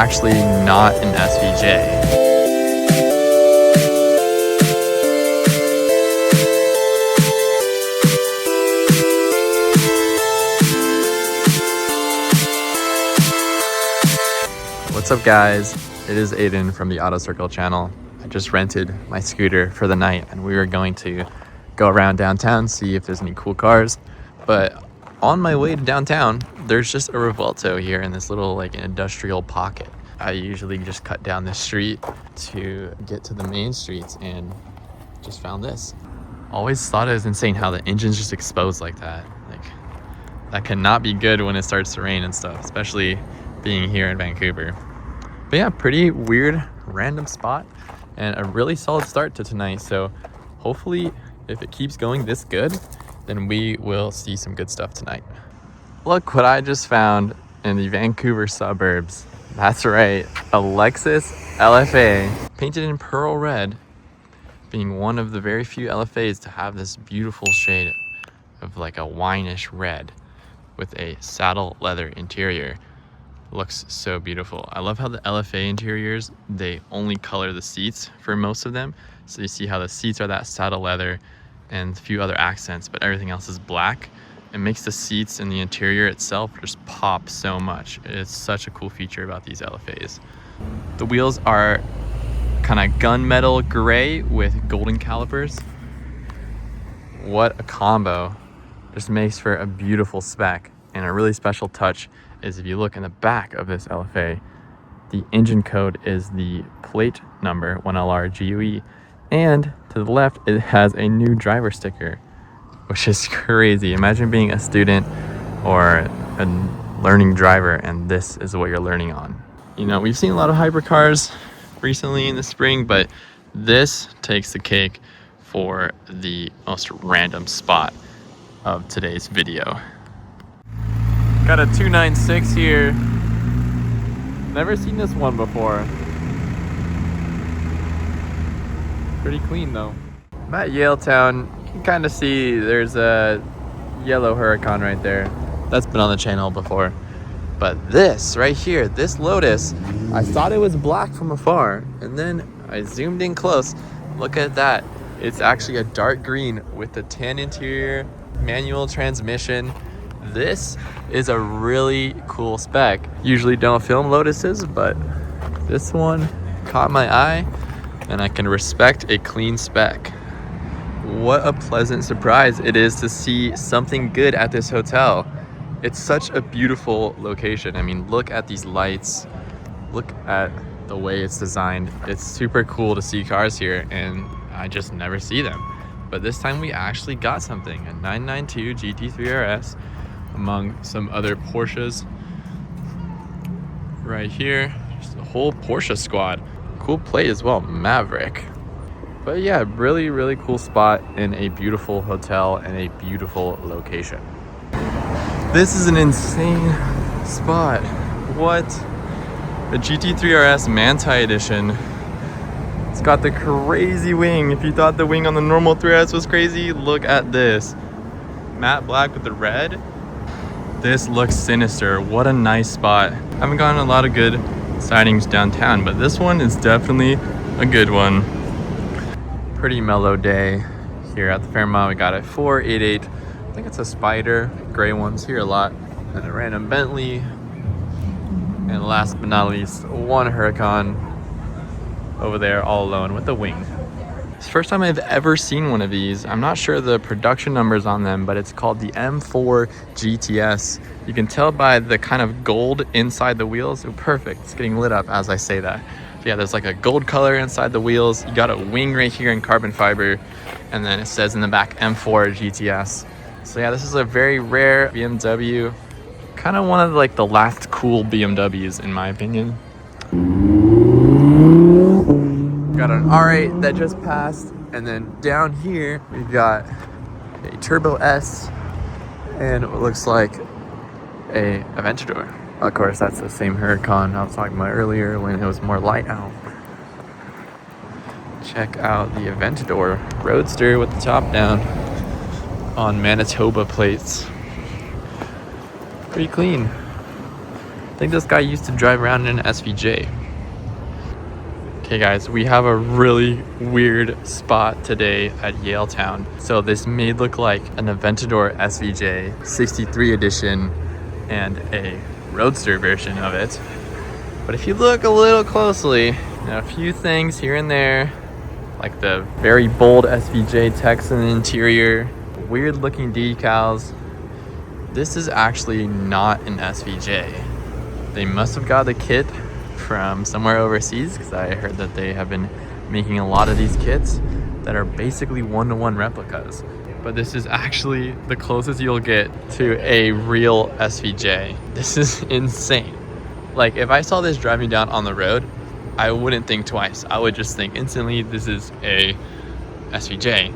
actually not an SVJ. What's up guys, it is Aiden from the Auto Circle channel. I just rented my scooter for the night and we were going to go around downtown, see if there's any cool cars. But on my way to downtown, there's just a Revuelto here in this little like industrial pocket. I usually just cut down this street to get to the main streets and just found this. Always thought it was insane how the engine's just exposed like that. Like that cannot be good when it starts to rain and stuff, especially being here in Vancouver. But yeah, pretty weird random spot and a really solid start to tonight. So hopefully if it keeps going this good, then we will see some good stuff tonight. Look what I just found in the Vancouver suburbs. That's right, a Lexus LFA painted in pearl red, being one of the very few LFAs to have this beautiful shade of like a wineish red with a saddle leather interior. Looks so beautiful. I love how the LFA interiors, they only color the seats for most of them. So you see how the seats are that saddle leather and a few other accents, but everything else is black. It makes the seats and the interior itself just pop so much. It's such a cool feature about these LFAs. The wheels are kind of gunmetal gray with golden calipers. What a combo. Just makes for a beautiful spec. And a really special touch is if you look in the back of this LFA, the engine code is the plate number 1LRGUE, and to the left it has a new driver sticker, which is crazy. Imagine being a student or a learning driver and this is what you're learning on. You know, we've seen a lot of hypercars recently in the spring, but this takes the cake for the most random spot of today's video. Got a 296 here. Never seen this one before. Pretty clean though. I'm at Yaletown. You can kind of see there's a yellow Huracan right there. That's been on the channel before. But this right here, this Lotus, I thought it was black from afar. And then I zoomed in close. Look at that. It's actually a dark green with the tan interior, manual transmission. This is a really cool spec. Usually don't film Lotuses, but this one caught my eye and I can respect a clean spec. What a pleasant surprise it is to see something good at this hotel. It's such a beautiful location. I mean, look at these lights. Look at the way it's designed. It's super cool to see cars here and I just never see them. But this time we actually got something, a 992 GT3 RS. Among some other Porsches right here. Just a whole Porsche squad. Cool plate as well, Maverick. But yeah, really, really cool spot in a beautiful hotel and a beautiful location. This is an insane spot. What? The GT3 RS Manti Edition. It's got the crazy wing. If you thought the wing on the normal 3RS was crazy, look at this. Matte black with the red. This looks sinister. What a nice spot. I haven't gotten a lot of good sightings downtown, but this one is definitely a good one. Pretty mellow day here at the Fairmont. We got a 488. I think it's a Spider. Gray ones here a lot. And a random Bentley. And last but not least, one Huracan over there all alone with the wing. It's the first time I've ever seen one of these. I'm not sure the production numbers on them, but it's called the M4 GTS. You can tell by the kind of gold inside the wheels. Oh, perfect. It's getting lit up as I say that. So yeah, there's like a gold color inside the wheels. You got a wing right here in carbon fiber. And then it says in the back M4 GTS. So yeah, this is a very rare BMW. Kind of one of like the last cool BMWs in my opinion. Got an R8 that just passed, and then down here we've got a Turbo S and what looks like a Aventador. Of course, that's the same Huracan I was talking about earlier when it was more light out. Check out the Aventador Roadster with the top down on Manitoba plates. Pretty clean. think this guy used to drive around in an SVJ. Okay guys, we have a really weird spot today at Yaletown. So this may look like an Aventador SVJ 63 edition and a roadster version of it. But if you look a little closely, a few things here and there, like the very bold SVJ text in the interior, weird looking decals. This is actually not an SVJ. They must have got the kit from somewhere overseas, because I heard that they have been making a lot of these kits that are basically one-to-one replicas. But this is actually the closest you'll get to a real SVJ. This is insane. Like, if I saw this driving down on the road, I wouldn't think twice. I would just think instantly this is a SVJ.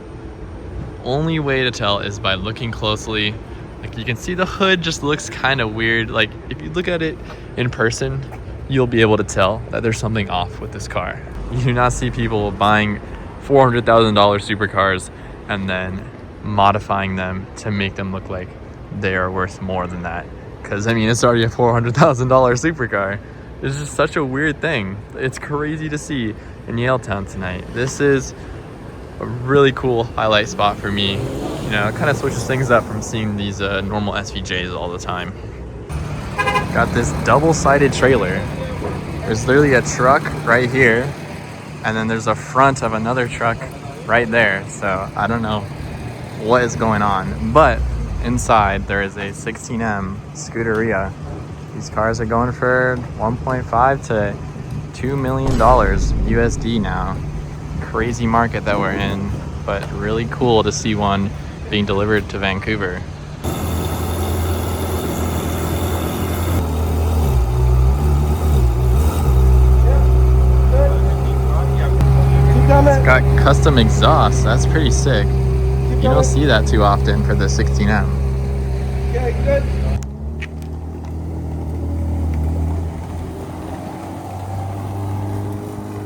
Only way to tell is by looking closely. Like, you can see the hood just looks kind of weird. Like, if you look at it in person, you'll be able to tell that there's something off with this car. You do not see people buying $400,000 supercars and then modifying them to make them look like they are worth more than that. Because, I mean, it's already a $400,000 supercar. It's just such a weird thing. It's crazy to see in Yaletown tonight. This is a really cool highlight spot for me. You know, it kind of switches things up from seeing these normal SVJs all the time. Got this double-sided trailer. There's literally a truck right here, and then there's a front of another truck right there. So I don't know what is going on, but inside there is a 16M Scuderia. These cars are going for $1.5 to $2 million USD now. Crazy market that we're in, but really cool to see one being delivered to Vancouver. It's got custom exhaust. That's pretty sick. You don't see that too often for the 16M. Okay, good.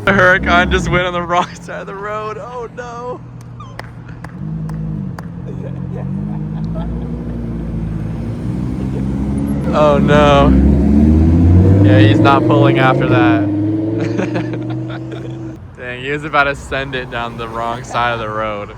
The Huracan just went on the wrong side of the road. Oh no. Oh no. Yeah, he's not pulling after that. Dang, he was about to send it down the wrong side of the road.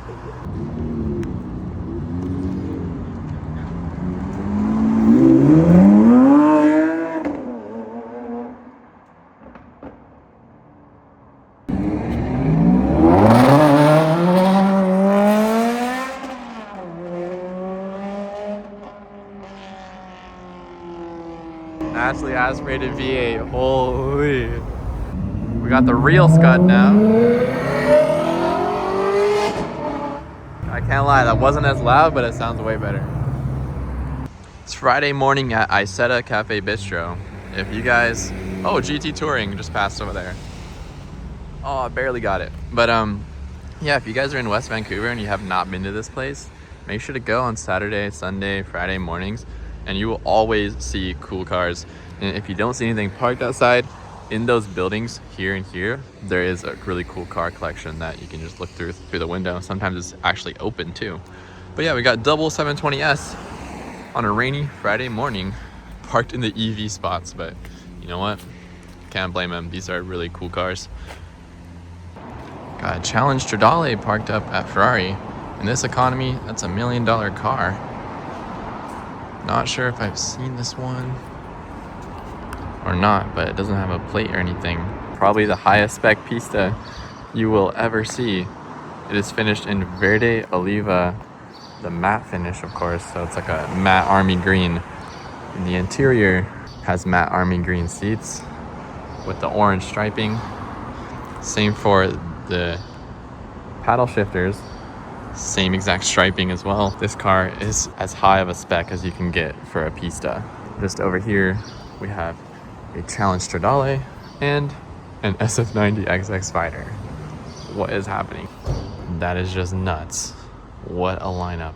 Naturally aspirated V8, holy. We got the real Scud now. I can't lie, that wasn't as loud, but it sounds way better. It's Friday morning at Isetta Cafe Bistro. If you guys, oh, GT Touring just passed over there. Oh, I barely got it. But yeah, if you guys are in West Vancouver and you have not been to this place, make sure to go on Saturday, Sunday, Friday mornings, and you will always see cool cars. And if you don't see anything parked outside, in those buildings here and here, there is a really cool car collection that you can just look through the window. Sometimes it's actually open too. But yeah, we got double 720S on a rainy Friday morning, parked in the EV spots. But you know what? Can't blame them. These are really cool cars. Got a Challenge Stradale parked up at Ferrari. In this economy, that's $1 million car. Not sure if I've seen this one or not, but it doesn't have a plate or anything. Probably the highest spec Pista you will ever see. It is finished in Verde Oliva, the matte finish, of course. So it's like a matte army green. And the interior has matte army green seats with the orange striping. Same for the paddle shifters. Same exact striping as well. This car is as high of a spec as you can get for a Pista. Just over here, we have a Challenge Stradale and an SF90 XX Spider. What is happening? That is just nuts. What a lineup.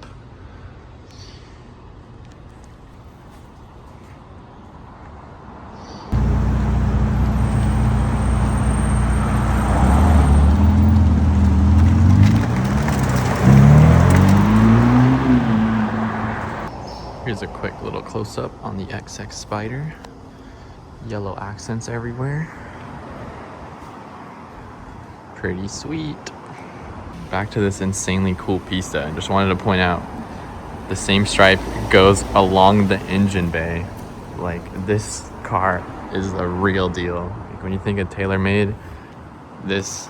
Here's a quick little close-up on the XX Spider. Yellow accents everywhere. Pretty sweet. Back to this insanely cool pista. I just wanted to point out the same stripe goes along the engine bay. Like, this car is a real deal. Like, when you think of tailor-made, this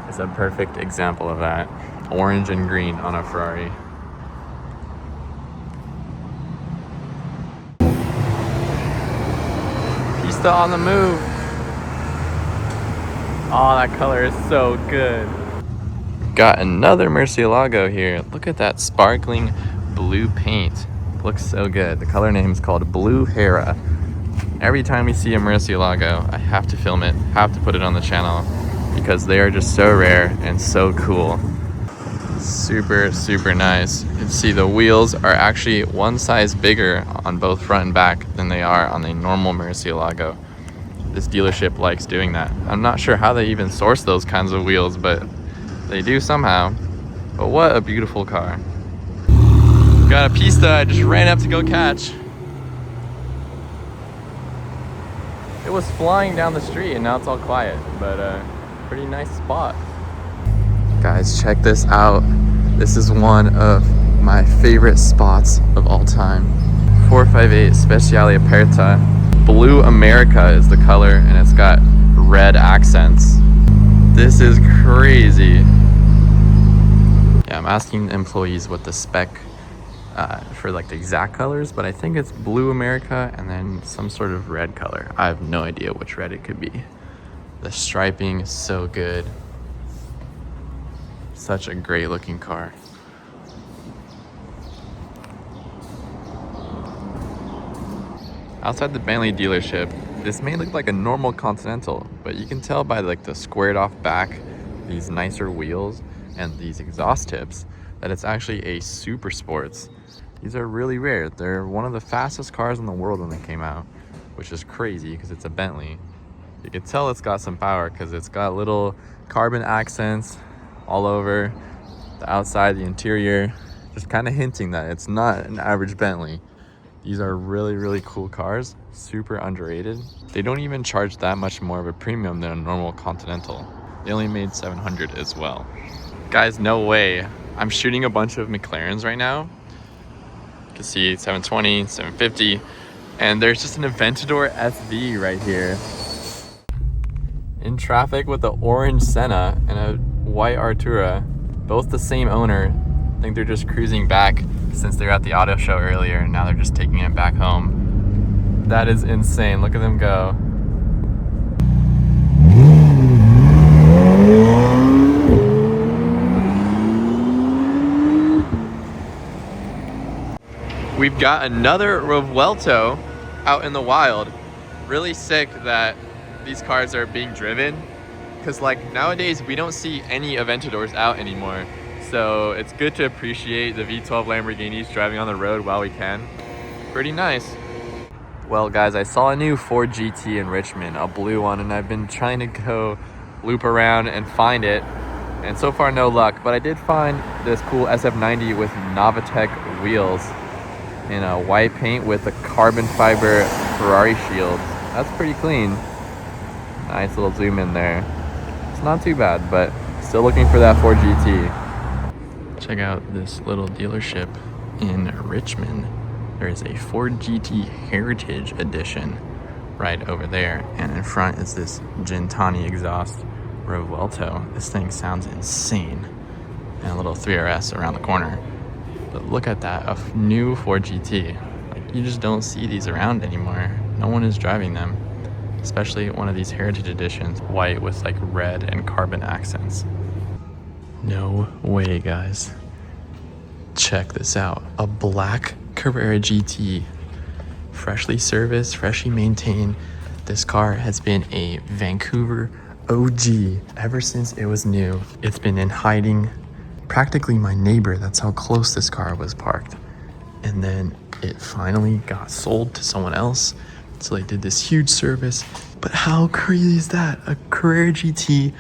is a perfect example of that. Orange and green on a Ferrari. Pista on the move. Oh, that color is so good. Got another Murcielago here. Look at that sparkling blue paint. Looks so good. The color name is called Blue Hera. Every time we see a Murcielago, I have to film it, have to put it on the channel because they are just so rare and so cool. Super, super nice. You can see the wheels are actually one size bigger on both front and back than they are on a normal Murcielago. This dealership likes doing that. I'm not sure how they even source those kinds of wheels, but they do somehow. But what a beautiful car. Got a pista I just ran up to go catch. It was flying down the street and now it's all quiet, but pretty nice spot. Guys, check this out. This is one of my favorite spots of all time. 458 Speciale Aperta. Blue America is the color and it's got red accents. This is crazy. Yeah, I'm asking employees what the spec for like the exact colors, but I think it's Blue America and then some sort of red color. I have no idea which red it could be. The striping is so good. Such a great looking car. Outside the Bentley dealership, this may look like a normal Continental, but you can tell by like the squared off back, these nicer wheels, and these exhaust tips that it's actually a super sports. These are really rare. They're one of the fastest cars in the world when they came out, which is crazy because it's a Bentley. You can tell it's got some power because it's got little carbon accents all over the outside, the interior, just kind of hinting that it's not an average Bentley. These are really, really cool cars, super underrated. They don't even charge that much more of a premium than a normal Continental. They only made 700 as well. Guys, no way. I'm shooting a bunch of McLarens right now. You can see 720, 750, and there's just an Aventador SV right here. In traffic with the orange Senna and a white Artura, both the same owner. I think they're just cruising back since they were at the auto show earlier and now they're just taking it back home. That is insane. Look at them go. We've got another Revuelto out in the wild. Really sick that these cars are being driven because like nowadays we don't see any Aventadors out anymore. So it's good to appreciate the V12 Lamborghinis driving on the road while we can. Pretty nice. Well guys, I saw a new Ford GT in Richmond, a blue one, and I've been trying to go loop around and find it. And so far no luck, but I did find this cool SF90 with Novitec wheels in a white paint with a carbon fiber Ferrari shield. That's pretty clean. Nice little zoom in there. It's not too bad, but still looking for that Ford GT. Check out this little dealership in Richmond. There is a Ford GT Heritage Edition right over there, and in front is this Gentani exhaust Revuelto. This thing sounds insane. And a little 3RS around the corner. But look at that, a new Ford GT. Like, you just don't see these around anymore. No one is driving them, especially one of these Heritage Editions, white with like red and carbon accents. No way, guys. Check this out. A black Carrera GT. Freshly serviced, freshly maintained. This car has been a Vancouver OG ever since it was new. It's been in hiding. Practically my neighbor, that's how close this car was parked. And then it finally got sold to someone else. So they did this huge service. But how crazy is that? A Carrera GT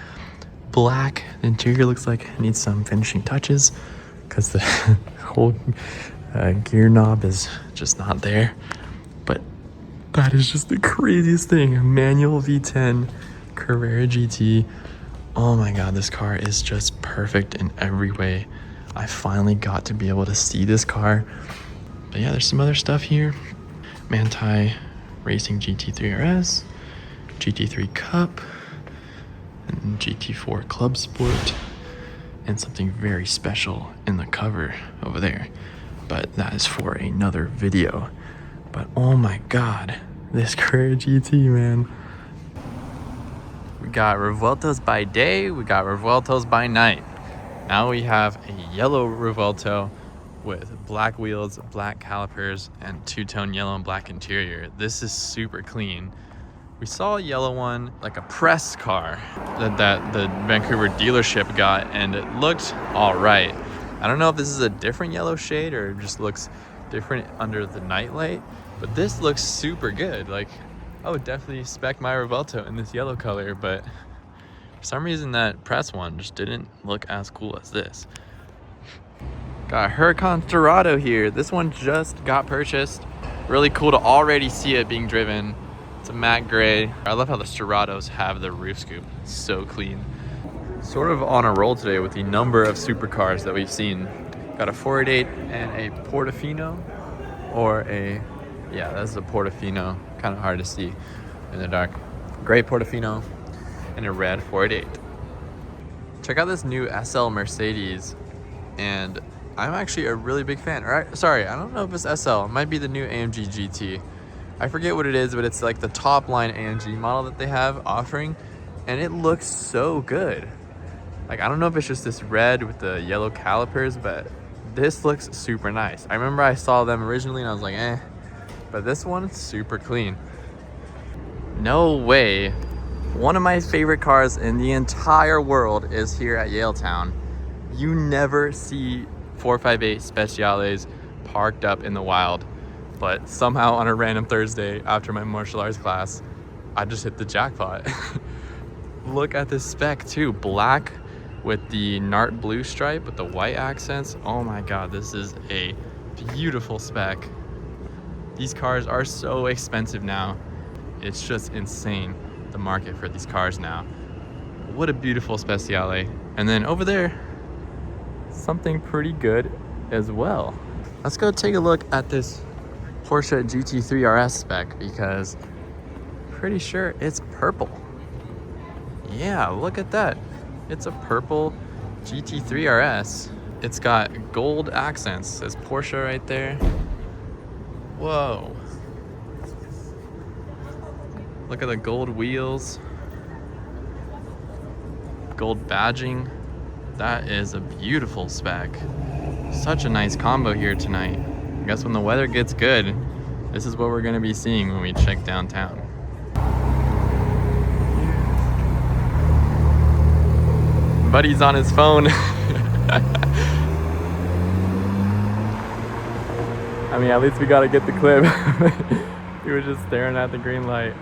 black. The interior looks like it needs some finishing touches because the whole gear knob is just not there. But That is just the craziest thing. Manual V10 Carrera GT. Oh my god, this car is just perfect in every way. I finally got to be able to see this car. But yeah, there's some other stuff here. Manti Racing GT3 RS, GT3 Cup, and GT4 Club Sport, and something very special in the cover over there. But that is for another video. But oh my god, this Carrera GT, man. We got Revueltos by day, we got Revueltos by night. Now we have a yellow Revuelto with black wheels, black calipers, and two-tone yellow and black interior. This is super clean. We saw a yellow one, like a press car that the Vancouver dealership got, and it looked all right. I don't know if this is a different yellow shade or it just looks different under the night light, but this looks super good. Like, I would definitely spec my Revuelto in this yellow color, but for some reason that press one just didn't look as cool as this. Got a Huracan Dorado here. This one just got purchased. Really cool to already see it being driven. It's a matte gray. I love how the Dorados have the roof scoop. It's so clean. Sort of on a roll today with the number of supercars that we've seen. Got a 488 and a Portofino, or a, yeah, that's a Portofino. Kind of hard to see in the dark. Gray Portofino and a red 488. Check out this new SL Mercedes, and I'm actually a really big fan. Sorry, I don't know if it's SL. It might be the new AMG GT. I forget what it is, but it's like the top line AMG model that they have offering, and it looks so good. Like, I don't know if it's just this red with the yellow calipers, but this looks super nice. I remember I saw them originally and I was like, eh. But this one's super clean. No way. One of my favorite cars in the entire world is here at Yaletown. You never see 458 Speciales parked up in the wild. But somehow on a random Thursday after my martial arts class, I just hit the jackpot. Look at this spec too. Black with the Nart blue stripe with the white accents. Oh my god, this is a beautiful spec. These cars are so expensive now. It's just insane, the market for these cars now. What a beautiful Speciale. And then over there, something pretty good as well. Let's go take a look at this Porsche GT3 RS spec, because I'm pretty sure it's purple. Yeah, look at that. It's a purple GT3 RS. It's got gold accents. It says Porsche right there. Whoa. Look at the gold wheels. Gold badging. That is a beautiful spec. Such a nice combo here tonight. I guess when the weather gets good, this is what we're gonna be seeing when we check downtown. Buddy's on his phone. I mean, at least we gotta get the clip. He was just staring at the green light.